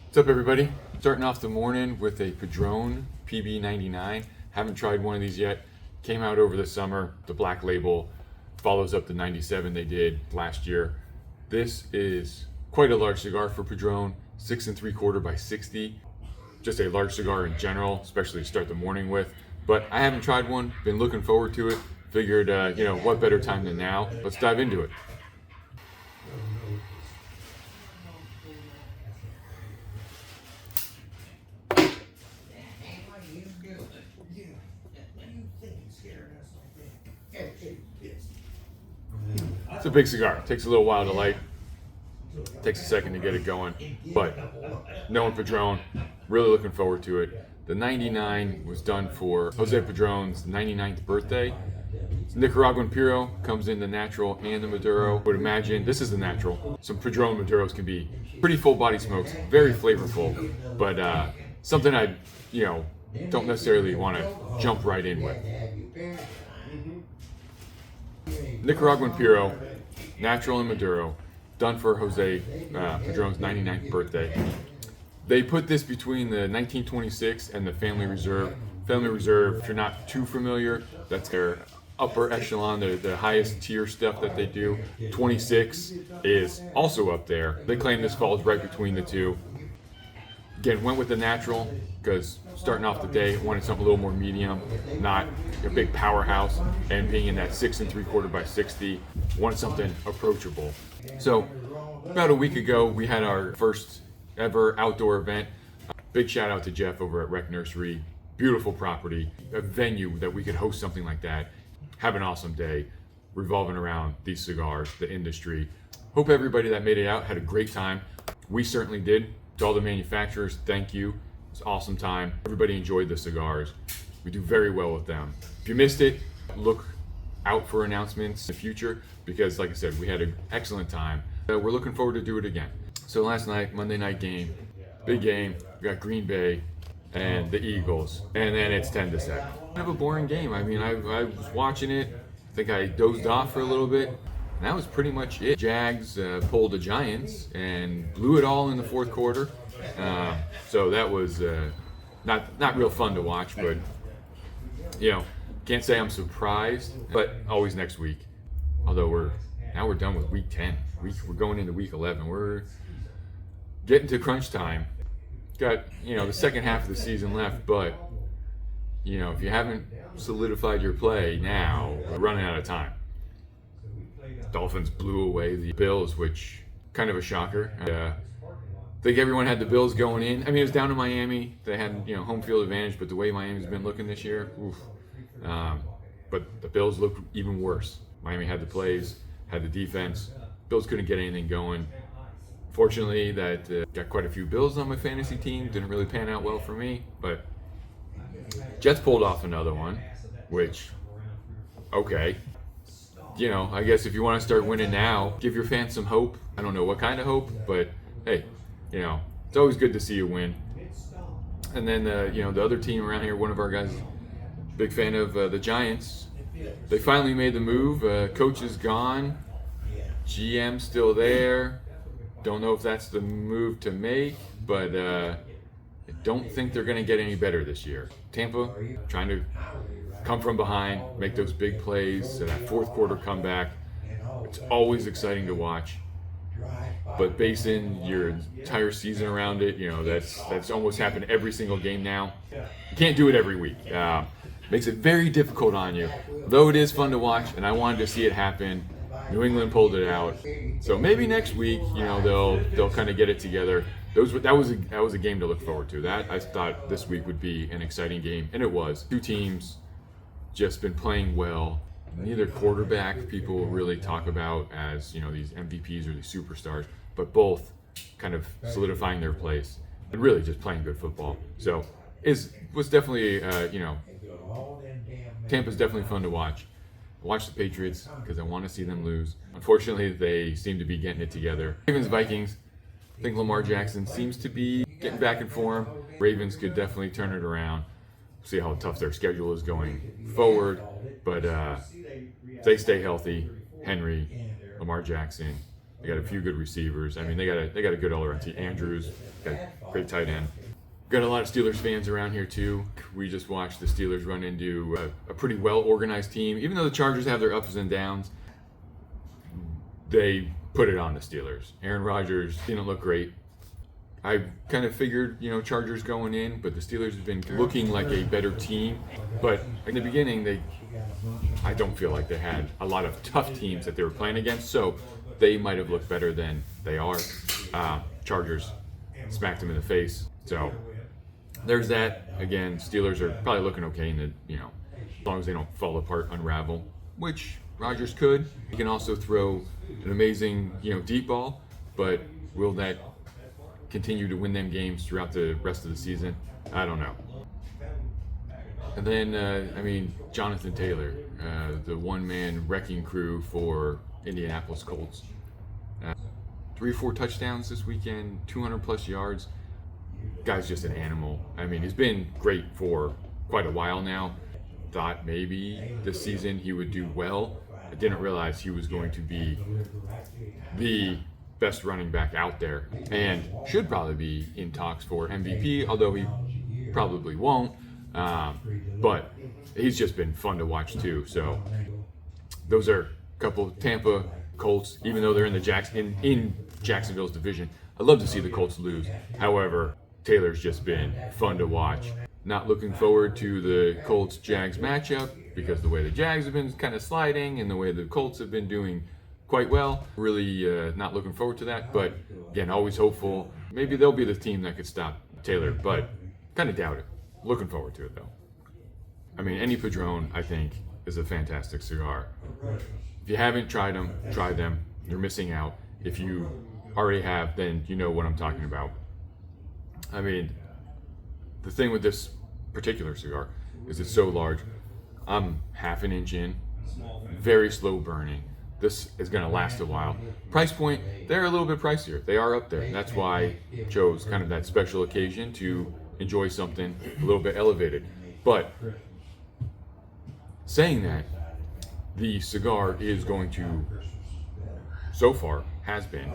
What's up, everybody? Starting off the morning with a Padron PB 99. Haven't tried one of these yet. Came out over the summer. The black label follows up the 97 they did last year. This is quite a large cigar for Padron, 6 3/4 by 60. Just a large cigar in general, especially to start the morning with. But I haven't tried one. Been looking forward to it. Figured, what better time than now? Let's dive into it. It's a big cigar. Takes a little while to light. Takes a second to get it going. But knowing Padron, really looking forward to it. The 99 was done for Jose Padron's 99th birthday. It's Nicaraguan Puro, comes in the natural and the Maduro. Would imagine this is the natural. Some Padron Maduros can be pretty full body smokes, very flavorful, but something I, don't necessarily want to jump right in with. Nicaraguan Puro, natural and Maduro, done for Jose Padron's 99th birthday. They put this between the 1926 and the Family Reserve. Family Reserve, if you're not too familiar, that's their upper echelon, the highest tier stuff that they do. 26 is also up there. They claim this falls right between the two. Again, went with the natural because starting off the day, wanted something a little more medium, not a big powerhouse, and being in that 6 3/4 by 60, wanted something approachable. So about a week ago, we had our first ever outdoor event. Big shout out to Jeff over at Rec Nursery. Beautiful property, a venue that we could host something like that. Have an awesome day revolving around these cigars, the industry. Hope everybody that made it out had a great time. We certainly did. To all the manufacturers, thank you. It was an awesome time. Everybody enjoyed the cigars. We do very well with them. If you missed it, look out for announcements in the future because, like I said, we had an excellent time. We're looking forward to do it again. So last night, Monday night game, big game. We got Green Bay and the Eagles, and then it's 10-7. Kind of a boring game. I mean, I was watching it. I think I dozed off for a little bit. And that was pretty much it. Jags pulled the Giants and blew it all in the fourth quarter. So that was not real fun to watch, but can't say I'm surprised. But always next week. Although we're done with week 10. We're going into week 11. We're getting to crunch time. Got the second half of the season left, but if you haven't solidified your play now, we're running out of time. Dolphins blew away the Bills, which kind of a shocker. I think everyone had the Bills going in. I mean, it was down to Miami. They had home field advantage, but the way Miami's been looking this year, oof. But the Bills looked even worse. Miami had the plays, had the defense. Bills couldn't get anything going. Fortunately, that got quite a few Bills on my fantasy team. Didn't really pan out well for me, but Jets pulled off another one, which, okay. I guess if you want to start winning now, give your fans some hope. I don't know what kind of hope, but hey, it's always good to see you win. And then, the other team around here, one of our guys, big fan of the Giants. They finally made the move. Coach is gone. GM still there. Don't know if that's the move to make, but I don't think they're going to get any better this year. Tampa trying to come from behind, make those big plays, that fourth quarter comeback. It's always exciting to watch. But basing your entire season around it, that's almost happened every single game now. You can't do it every week. Makes it very difficult on you. Though it is fun to watch, and I wanted to see it happen. New England pulled it out. So maybe next week, they'll kind of get it together. That was a game to look forward to. That I thought this week would be an exciting game, and it was. Two teams just been playing well. Neither quarterback people really talk about as these MVPs or these superstars, but both kind of solidifying their place and really just playing good football. So was definitely Tampa's definitely fun to watch. Watch the Patriots because I want to see them lose. Unfortunately, they seem to be getting it together. Ravens, Vikings. I think Lamar Jackson seems to be getting back in form. Ravens could definitely turn it around. See how tough their schedule is going forward, but if they stay healthy, Henry, Lamar Jackson, They got a few good receivers. I mean, they got a good all-around team. Andrews, got a great tight end. Got a lot of Steelers fans around here too. We just watched the Steelers run into a pretty well-organized team. Even though the Chargers have their ups and downs, they put it on the Steelers. Aaron Rodgers didn't look great. I kind of figured, Chargers going in, but the Steelers have been looking like a better team. But in the beginning, I don't feel like they had a lot of tough teams that they were playing against, so they might have looked better than they are. Chargers smacked them in the face. So there's that. Again, Steelers are probably looking okay in the, as long as they don't fall apart, unravel, which Rodgers could. He can also throw an amazing, deep ball, but will that continue to win them games throughout the rest of the season? I don't know. And then, Jonathan Taylor, the one-man wrecking crew for Indianapolis Colts. 3 or 4 touchdowns this weekend, 200-plus yards. Guy's just an animal. He's been great for quite a while now. Thought maybe this season he would do well. I didn't realize he was going to be the best running back out there and should probably be in talks for MVP, although he probably won't. But he's just been fun to watch too. So those are a couple of Tampa Colts, even though they're in Jacksonville's division. I'd love to see the Colts lose. However, Taylor's just been fun to watch. Not looking forward to the Colts-Jags matchup because the way the Jags have been kind of sliding and the way the Colts have been doing quite well. Really not looking forward to that, but again, always hopeful. Maybe they'll be the team that could stop Taylor, but kind of doubt it. Looking forward to it though. Any Padron, I think, is a fantastic cigar. If you haven't tried them, try them. You're missing out. If you already have, then you know what I'm talking about. The thing with this particular cigar is it's so large. I'm half an inch in, very slow burning. This is going to last a while. Price point, they're a little bit pricier. They are up there. That's why I chose kind of that special occasion to enjoy something a little bit elevated. But saying that, the cigar is going to, so far, has been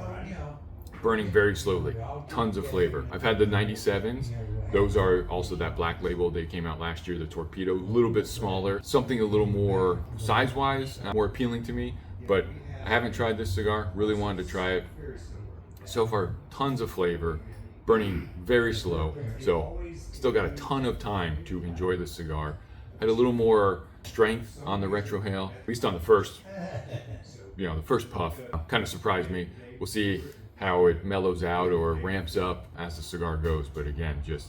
burning very slowly. Tons of flavor. I've had the 97s. Those are also that black label. They came out last year, the Torpedo, a little bit smaller. Something a little more size-wise, more appealing to me. But I haven't tried this cigar. Really wanted to try it. So far, tons of flavor. Burning very slow. So still got a ton of time to enjoy the cigar. Had a little more strength on the retrohale, at least on the first, the first puff. Kind of surprised me. We'll see how it mellows out or ramps up as the cigar goes. But again, just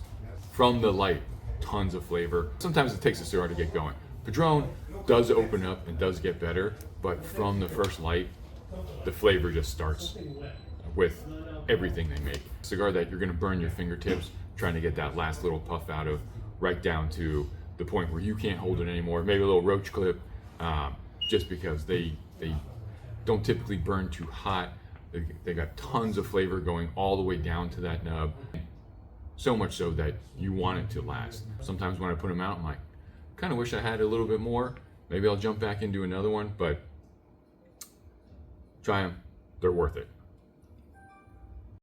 from the light, tons of flavor. Sometimes it takes a cigar to get going. Padron does open up and does get better, but from the first light, the flavor just starts with everything they make. Cigar that you're going to burn your fingertips trying to get that last little puff out of, right down to the point where you can't hold it anymore. Maybe a little roach clip, just because they don't typically burn too hot. They got tons of flavor going all the way down to that nub. So much so that you want it to last. Sometimes when I put them out, I'm like, kind of wish I had a little bit more. Maybe I'll jump back into another one, but try them. They're worth it.